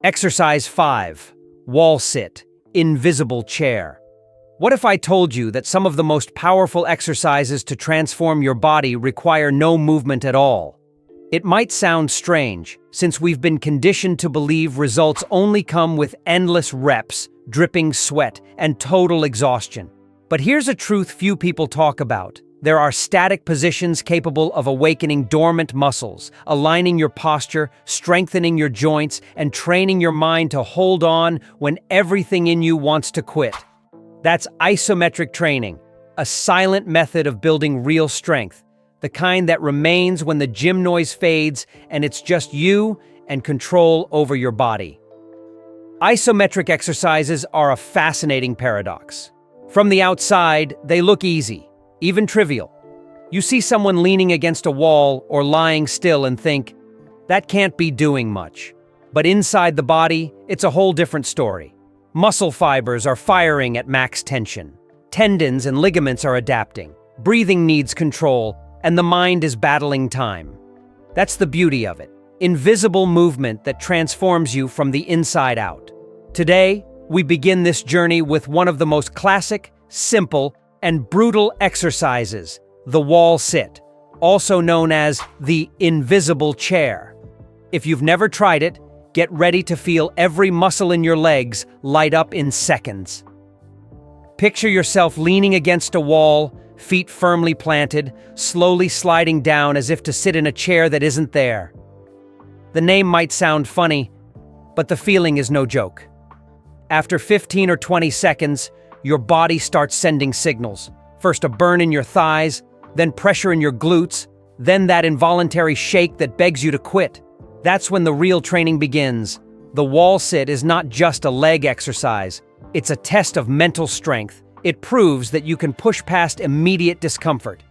Exercise 5. Wall sit, invisible chair. What if I told you that some of the most powerful exercises to transform your body require no movement at all? It might sound strange, since we've been conditioned to believe results only come with endless reps, dripping sweat, and total exhaustion. But here's a truth few people talk about. There are static positions capable of awakening dormant muscles, aligning your posture, strengthening your joints, and training your mind to hold on when everything in you wants to quit. That's isometric training, a silent method of building real strength, the kind that remains when the gym noise fades and it's just you and control over your body. Isometric exercises are a fascinating paradox. From the outside, they look easy, even trivial. You see someone leaning against a wall or lying still and think, that can't be doing much. But inside the body, it's a whole different story. Muscle fibers are firing at max tension. Tendons and ligaments are adapting. Breathing needs control, and the mind is battling time. That's the beauty of it. Invisible movement that transforms you from the inside out. Today, we begin this journey with one of the most classic, simple, and brutal exercises, the wall sit, also known as the invisible chair. If you've never tried it, get ready to feel every muscle in your legs light up in seconds. Picture yourself leaning against a wall, feet firmly planted, slowly sliding down as if to sit in a chair that isn't there. The name might sound funny, but the feeling is no joke. After 15 or 20 seconds, your body starts sending signals. First a burn in your thighs, then pressure in your glutes, then that involuntary shake that begs you to quit. That's when the real training begins. The wall sit is not just a leg exercise. It's a test of mental strength. It proves that you can push past immediate discomfort.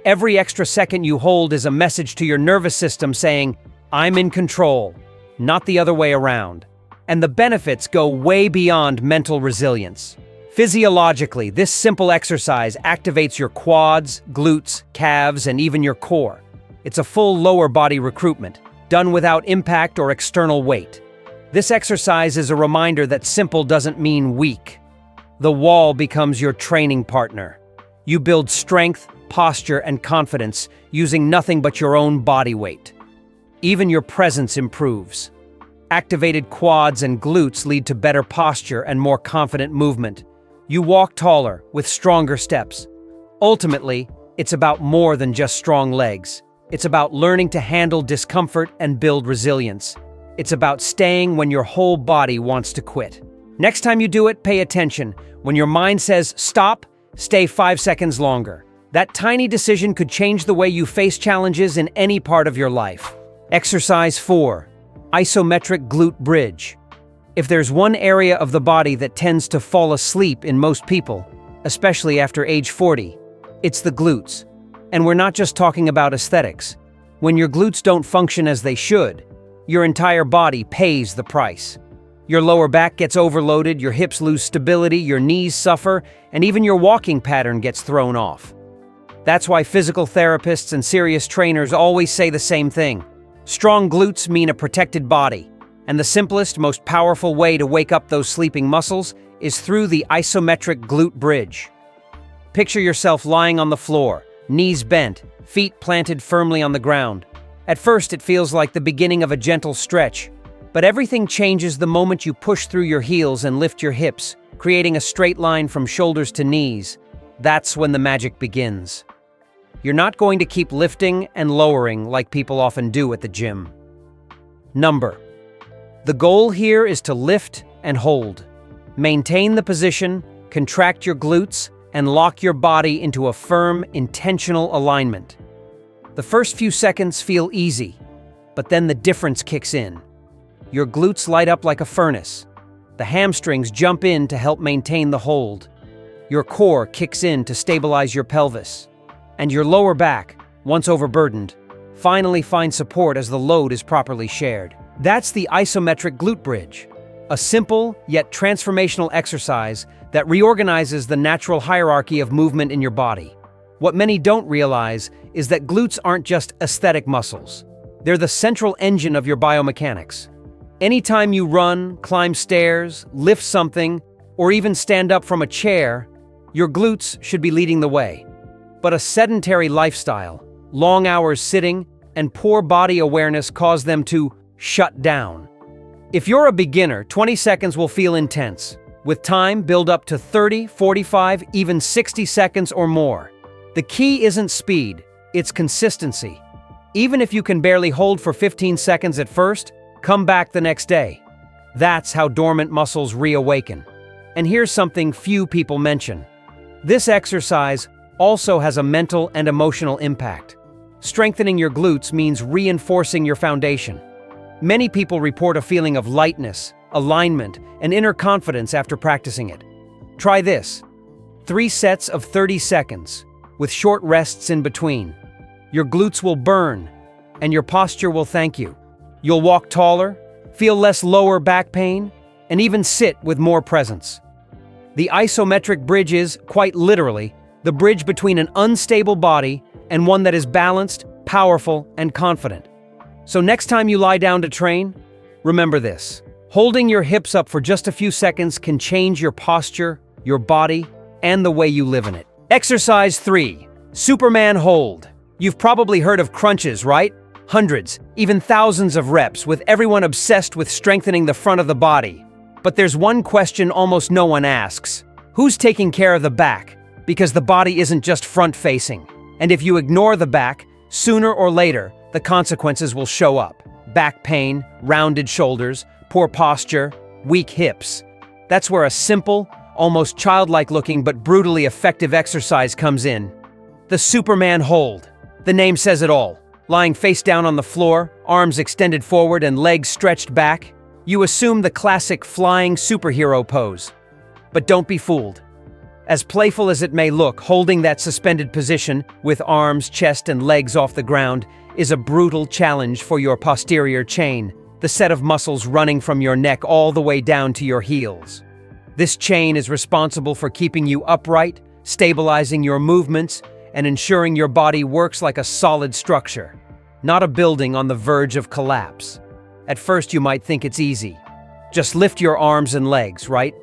Every extra second you hold is a message to your nervous system saying, I'm in control, not the other way around. And the benefits go way beyond mental resilience. Physiologically, this simple exercise activates your quads, glutes, calves, and even your core. It's a full lower body recruitment, done without impact or external weight. This exercise is a reminder that simple doesn't mean weak. The wall becomes your training partner. You build strength, posture, and confidence using nothing but your own body weight. Even your presence improves. Activated quads and glutes lead to better posture and more confident movement. You walk taller, with stronger steps. Ultimately, it's about more than just strong legs. It's about learning to handle discomfort and build resilience. It's about staying when your whole body wants to quit. Next time you do it, pay attention. When your mind says, stop, stay 5 seconds longer. That tiny decision could change the way you face challenges in any part of your life. Exercise 4. Isometric Glute Bridge. If there's one area of the body that tends to fall asleep in most people, especially after age 40, it's the glutes. And we're not just talking about aesthetics. When your glutes don't function as they should, your entire body pays the price. Your lower back gets overloaded, your hips lose stability, your knees suffer, and even your walking pattern gets thrown off. That's why physical therapists and serious trainers always say the same thing. Strong glutes mean a protected body. And the simplest, most powerful way to wake up those sleeping muscles is through the Isometric Glute Bridge. Picture yourself lying on the floor, knees bent, feet planted firmly on the ground. At first, it feels like the beginning of a gentle stretch, but everything changes the moment you push through your heels and lift your hips, creating a straight line from shoulders to knees. That's when the magic begins. You're not going to keep lifting and lowering like people often do at the gym. The goal here is to lift and hold. Maintain the position, contract your glutes, and lock your body into a firm, intentional alignment. The first few seconds feel easy, but then the difference kicks in. Your glutes light up like a furnace. The hamstrings jump in to help maintain the hold. Your core kicks in to stabilize your pelvis. And your lower back, once overburdened, finally finds support as the load is properly shared. That's the Isometric Glute Bridge, a simple yet transformational exercise that reorganizes the natural hierarchy of movement in your body. What many don't realize is that glutes aren't just aesthetic muscles. They're the central engine of your biomechanics. Anytime you run, climb stairs, lift something, or even stand up from a chair, your glutes should be leading the way. But a sedentary lifestyle, long hours sitting, and poor body awareness cause them to shut down. If you're a beginner, 20 seconds will feel intense. With time, build up to 30, 45, even 60 seconds or more. The key isn't speed, it's consistency. Even if you can barely hold for 15 seconds at first, come back the next day. That's how dormant muscles reawaken. And here's something few people mention. This exercise also has a mental and emotional impact. Strengthening your glutes means reinforcing your foundation. Many people report a feeling of lightness, alignment, and inner confidence after practicing it. Try this. 3 sets of 30 seconds, with short rests in between. Your glutes will burn, and your posture will thank you. You'll walk taller, feel less lower back pain, and even sit with more presence. The isometric bridge is, quite literally, the bridge between an unstable body and one that is balanced, powerful, and confident. So next time you lie down to train, remember this. Holding your hips up for just a few seconds can change your posture, your body, and the way you live in it. Exercise 3. Superman Hold. You've probably heard of crunches, right? Hundreds, even thousands of reps, with everyone obsessed with strengthening the front of the body. But there's one question almost no one asks. Who's taking care of the back? Because the body isn't just front-facing. And if you ignore the back, sooner or later, the consequences will show up. Back pain, rounded shoulders, poor posture, weak hips. That's where a simple, almost childlike looking but brutally effective exercise comes in. The Superman Hold. The name says it all. Lying face down on the floor, arms extended forward and legs stretched back, you assume the classic flying superhero pose. But don't be fooled. As playful as it may look, holding that suspended position with arms, chest, and legs off the ground is a brutal challenge for your posterior chain, the set of muscles running from your neck all the way down to your heels. This chain is responsible for keeping you upright, stabilizing your movements, and ensuring your body works like a solid structure, not a building on the verge of collapse. At first you might think it's easy. Just lift your arms and legs, right?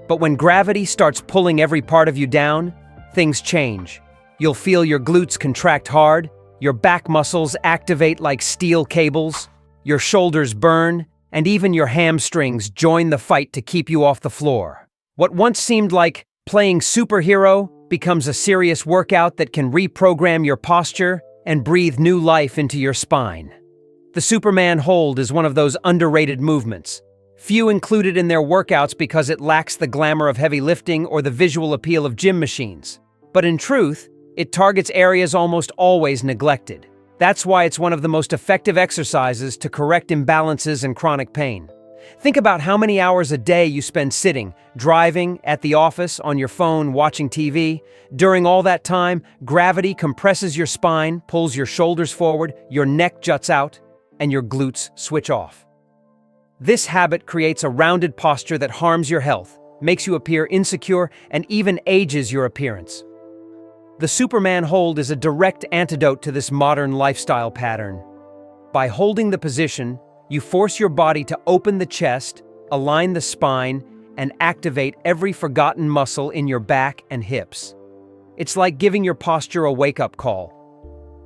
But when gravity starts pulling every part of you down, things change. You'll feel your glutes contract hard, your back muscles activate like steel cables, your shoulders burn, and even your hamstrings join the fight to keep you off the floor. What once seemed like playing superhero becomes a serious workout that can reprogram your posture and breathe new life into your spine. The Superman Hold is one of those underrated movements. Few include it in their workouts because it lacks the glamour of heavy lifting or the visual appeal of gym machines. But in truth, it targets areas almost always neglected. That's why it's one of the most effective exercises to correct imbalances and chronic pain. Think about how many hours a day you spend sitting, driving, at the office, on your phone, watching TV. During all that time, gravity compresses your spine, pulls your shoulders forward, your neck juts out, and your glutes switch off. This habit creates a rounded posture that harms your health, makes you appear insecure, and even ages your appearance. The Superman Hold is a direct antidote to this modern lifestyle pattern. By holding the position, you force your body to open the chest, align the spine, and activate every forgotten muscle in your back and hips. It's like giving your posture a wake-up call.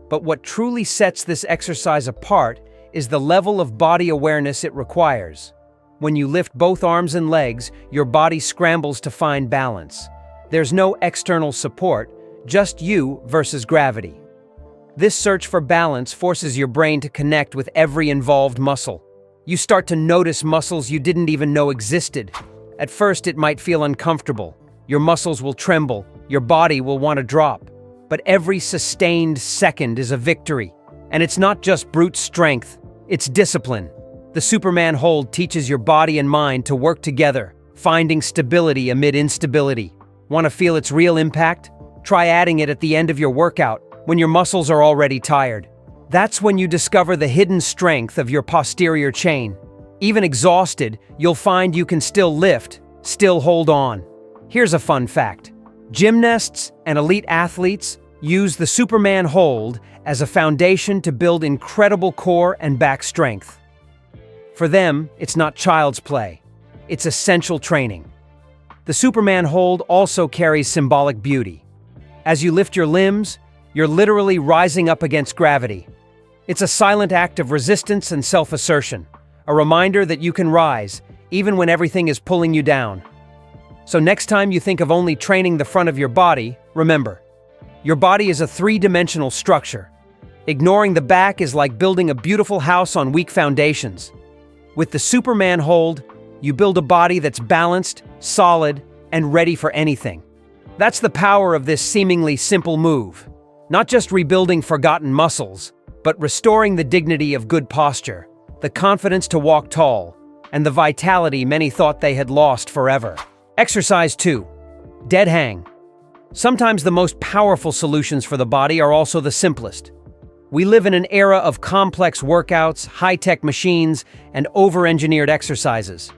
But what truly sets this exercise apart is the level of body awareness it requires. When you lift both arms and legs, your body scrambles to find balance. There's no external support, just you versus gravity. This search for balance forces your brain to connect with every involved muscle. You start to notice muscles you didn't even know existed. At first, it might feel uncomfortable. Your muscles will tremble, your body will want to drop. But every sustained second is a victory. And it's not just brute strength, it's discipline. The Superman Hold teaches your body and mind to work together, finding stability amid instability. Want to feel its real impact? Try adding it at the end of your workout, when your muscles are already tired. That's when you discover the hidden strength of your posterior chain. Even exhausted, you'll find you can still lift, still hold on. Here's a fun fact. Gymnasts and elite athletes use the Superman Hold as a foundation to build incredible core and back strength. For them, it's not child's play. It's essential training. The Superman hold also carries symbolic beauty. As you lift your limbs, you're literally rising up against gravity. It's a silent act of resistance and self-assertion, a reminder that you can rise, even when everything is pulling you down. So next time you think of only training the front of your body, remember, your body is a three-dimensional structure. Ignoring the back is like building a beautiful house on weak foundations. With the Superman hold, you build a body that's balanced, solid, and ready for anything. That's the power of this seemingly simple move. Not just rebuilding forgotten muscles, but restoring the dignity of good posture, the confidence to walk tall, and the vitality many thought they had lost forever. Exercise 2. Dead hang. Sometimes the most powerful solutions for the body are also the simplest. We live in an era of complex workouts, high-tech machines, and over-engineered exercises.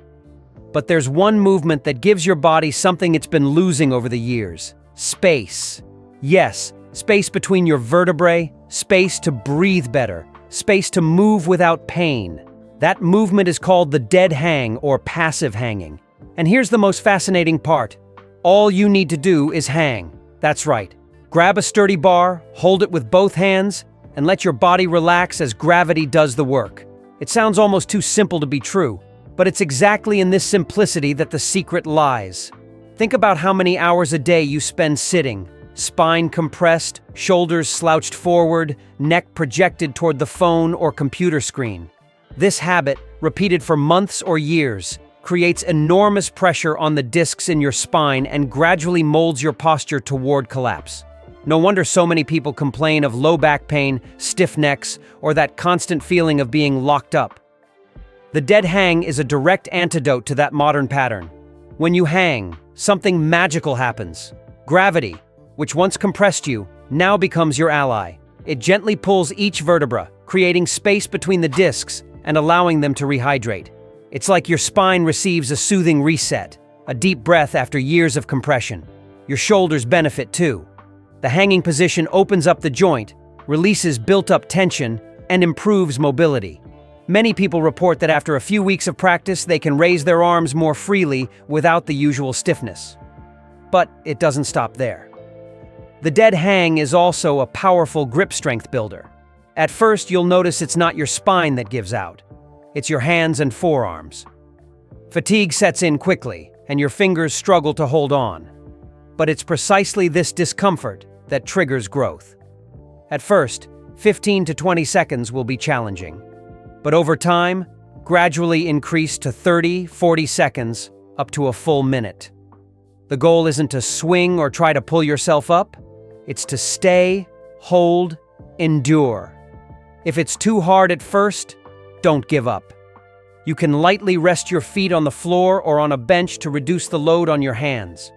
But there's one movement that gives your body something it's been losing over the years: space. Yes, space between your vertebrae, space to breathe better, space to move without pain. That movement is called the dead hang or passive hanging. And here's the most fascinating part. All you need to do is hang. That's right. Grab a sturdy bar, hold it with both hands, and let your body relax as gravity does the work. It sounds almost too simple to be true, but it's exactly in this simplicity that the secret lies. Think about how many hours a day you spend sitting, spine compressed, shoulders slouched forward, neck projected toward the phone or computer screen. This habit, repeated for months or years, creates enormous pressure on the discs in your spine and gradually molds your posture toward collapse. No wonder so many people complain of low back pain, stiff necks, or that constant feeling of being locked up. The dead hang is a direct antidote to that modern pattern. When you hang, something magical happens. Gravity, which once compressed you, now becomes your ally. It gently pulls each vertebra, creating space between the discs and allowing them to rehydrate. It's like your spine receives a soothing reset, a deep breath after years of compression. Your shoulders benefit too. The hanging position opens up the joint, releases built-up tension, and improves mobility. Many people report that after a few weeks of practice, they can raise their arms more freely without the usual stiffness. But it doesn't stop there. The dead hang is also a powerful grip strength builder. At first, you'll notice it's not your spine that gives out. It's your hands and forearms. Fatigue sets in quickly, and your fingers struggle to hold on. But it's precisely this discomfort that triggers growth. At first, 15 to 20 seconds will be challenging. But over time, gradually increase to 30, 40 seconds, up to a full minute. The goal isn't to swing or try to pull yourself up. It's to stay, hold, endure. If it's too hard at first, don't give up. You can lightly rest your feet on the floor or on a bench to reduce the load on your hands.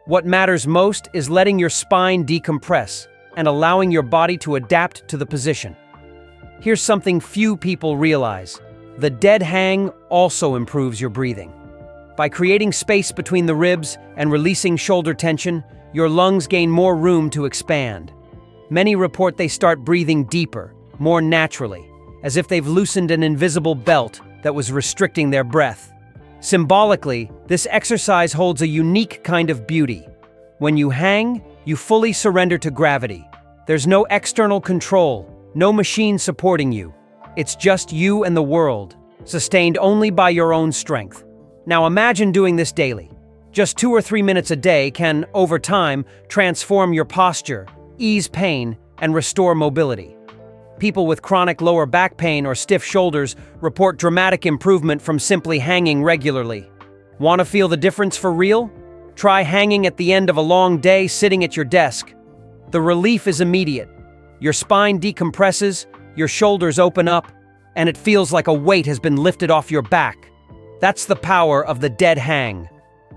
What matters most is letting your spine decompress and allowing your body to adapt to the position. Here's something few people realize. The dead hang also improves your breathing. By creating space between the ribs and releasing shoulder tension, your lungs gain more room to expand. Many report they start breathing deeper, more naturally, as if they've loosened an invisible belt that was restricting their breath. Symbolically, this exercise holds a unique kind of beauty. When you hang, you fully surrender to gravity. There's no external control, no machine supporting you. It's just you and the world, sustained only by your own strength. Now imagine doing this daily. Just 2 or 3 minutes a day can, over time, transform your posture, ease pain, and restore mobility. People with chronic lower back pain or stiff shoulders report dramatic improvement from simply hanging regularly. Want to feel the difference for real? Try hanging at the end of a long day sitting at your desk. The relief is immediate. Your spine decompresses, your shoulders open up, and it feels like a weight has been lifted off your back. That's the power of the dead hang.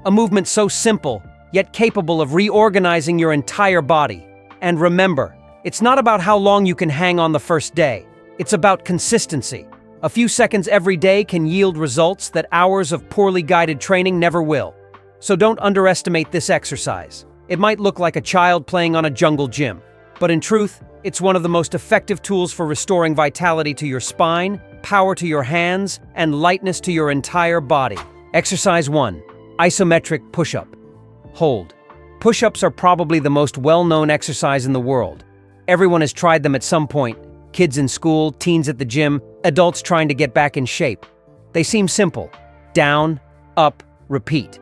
A movement so simple, yet capable of reorganizing your entire body. And remember, it's not about how long you can hang on the first day. It's about consistency. A few seconds every day can yield results that hours of poorly guided training never will. So don't underestimate this exercise. It might look like a child playing on a jungle gym, but in truth, it's one of the most effective tools for restoring vitality to your spine power to your hands and lightness to your entire body. Exercise 1. Isometric Push-up Hold. Push-ups are probably the most well-known exercise in the world. Everyone has tried them at some point. Kids in school, teens at the gym, adults trying to get back in shape. They seem simple. Down, up, repeat.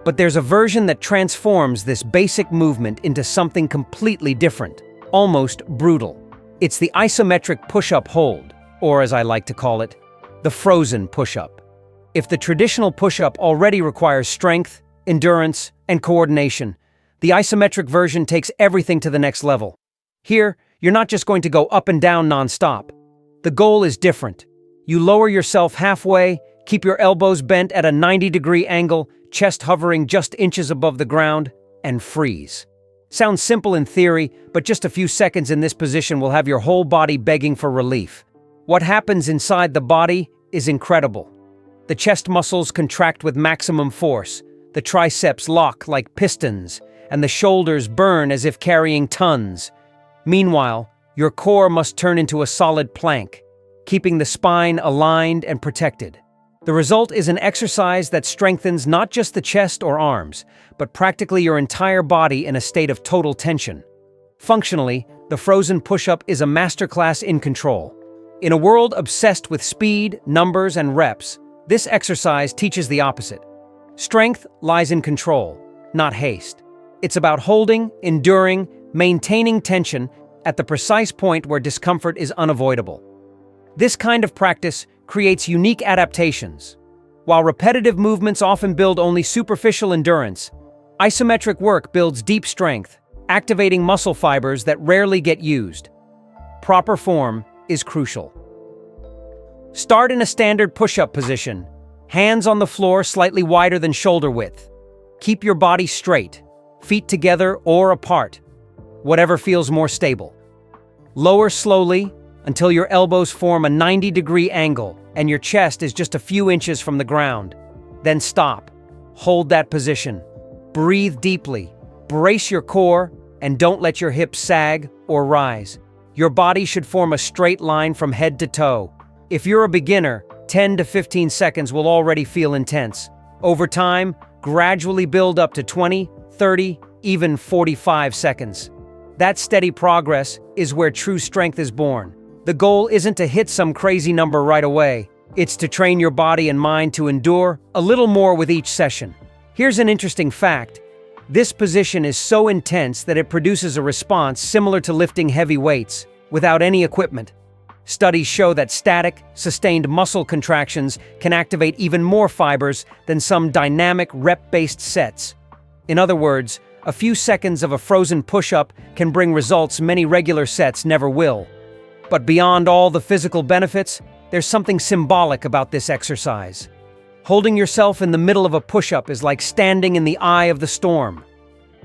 But there's a version that transforms this basic movement into something completely different, almost brutal. It's the Isometric Push-up Hold, or as I like to call it, the frozen push-up. If the traditional push-up already requires strength, endurance, and coordination, the isometric version takes everything to the next level. Here, you're not just going to go up and down non-stop. The goal is different. You lower yourself halfway, keep your elbows bent at a 90-degree angle, chest hovering just inches above the ground, and freeze. Sounds simple in theory, but just a few seconds in this position will have your whole body begging for relief. What happens inside the body is incredible. The chest muscles contract with maximum force, the triceps lock like pistons, and the shoulders burn as if carrying tons. Meanwhile, your core must turn into a solid plank, keeping the spine aligned and protected. The result is an exercise that strengthens not just the chest or arms, but practically your entire body in a state of total tension. Functionally, the frozen push-up is a masterclass in control. In a world obsessed with speed, numbers, and reps, this exercise teaches the opposite. Strength lies in control, not haste. It's about holding, enduring, maintaining tension at the precise point where discomfort is unavoidable. This kind of practice creates unique adaptations. While repetitive movements often build only superficial endurance, isometric work builds deep strength, activating muscle fibers that rarely get used. Proper form is crucial. Start in a standard push-up position, hands on the floor slightly wider than shoulder width. Keep your body straight, feet together or apart, whatever feels more stable. Lower slowly until your elbows form a 90-degree angle and your chest is just a few inches from the ground. Then stop. Hold that position. Breathe deeply. Brace your core and don't let your hips sag or rise. Your body should form a straight line from head to toe. If you're a beginner, 10 to 15 seconds will already feel intense. Over time, gradually build up to 20, 30, even 45 seconds. That steady progress is where true strength is born. The goal isn't to hit some crazy number right away. It's to train your body and mind to endure a little more with each session. Here's an interesting fact. This position is so intense that it produces a response similar to lifting heavy weights without any equipment. Studies show that static, sustained muscle contractions can activate even more fibers than some dynamic rep-based sets. In other words, a few seconds of a frozen push-up can bring results many regular sets never will. But beyond all the physical benefits, there's something symbolic about this exercise. Holding yourself in the middle of a push-up is like standing in the eye of the storm.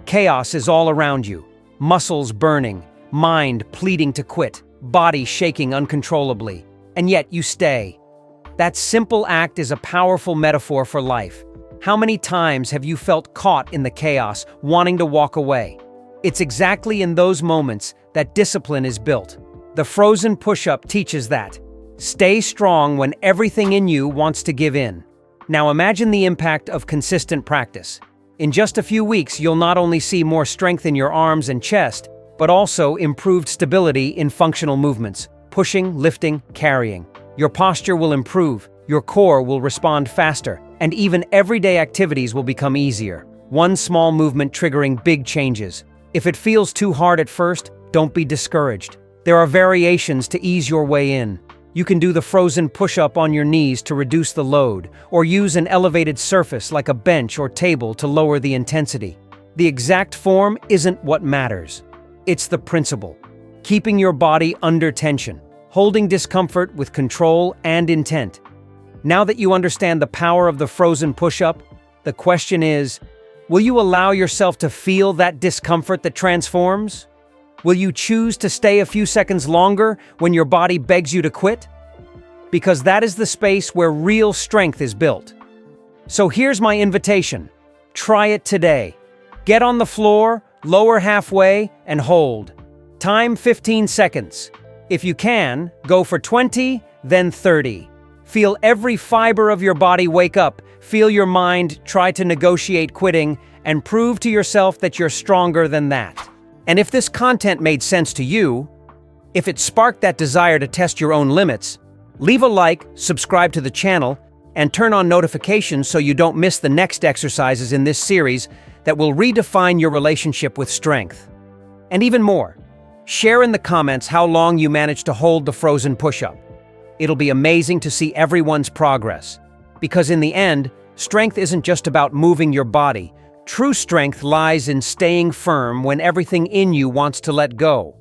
Chaos is all around you, muscles burning, mind pleading to quit, body shaking uncontrollably, and yet you stay. That simple act is a powerful metaphor for life. How many times have you felt caught in the chaos, wanting to walk away? It's exactly in those moments that discipline is built. The frozen push-up teaches that. Stay strong when everything in you wants to give in. Now imagine the impact of consistent practice. In just a few weeks, you'll not only see more strength in your arms and chest, but also improved stability in functional movements, pushing, lifting, carrying. Your posture will improve, your core will respond faster, and even everyday activities will become easier. One small movement triggering big changes. If it feels too hard at first, don't be discouraged. There are variations to ease your way in. You can do the frozen push-up on your knees to reduce the load, or use an elevated surface like a bench or table to lower the intensity. The exact form isn't what matters. It's the principle. Keeping your body under tension, holding discomfort with control and intent. Now that you understand the power of the frozen push-up, the question is, will you allow yourself to feel that discomfort that transforms? Will you choose to stay a few seconds longer when your body begs you to quit? Because that is the space where real strength is built. So here's my invitation. Try it today. Get on the floor, lower halfway, and hold. Time 15 seconds. If you can, go for 20, then 30. Feel every fiber of your body wake up, feel your mind try to negotiate quitting, and prove to yourself that you're stronger than that. And if this content made sense to you, if it sparked that desire to test your own limits, leave a like, subscribe to the channel, and turn on notifications so you don't miss the next exercises in this series that will redefine your relationship with strength. And even more, share in the comments how long you managed to hold the frozen push-up. It'll be amazing to see everyone's progress. Because in the end, strength isn't just about moving your body. True strength lies in staying firm when everything in you wants to let go.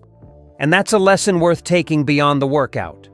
And that's a lesson worth taking beyond the workout.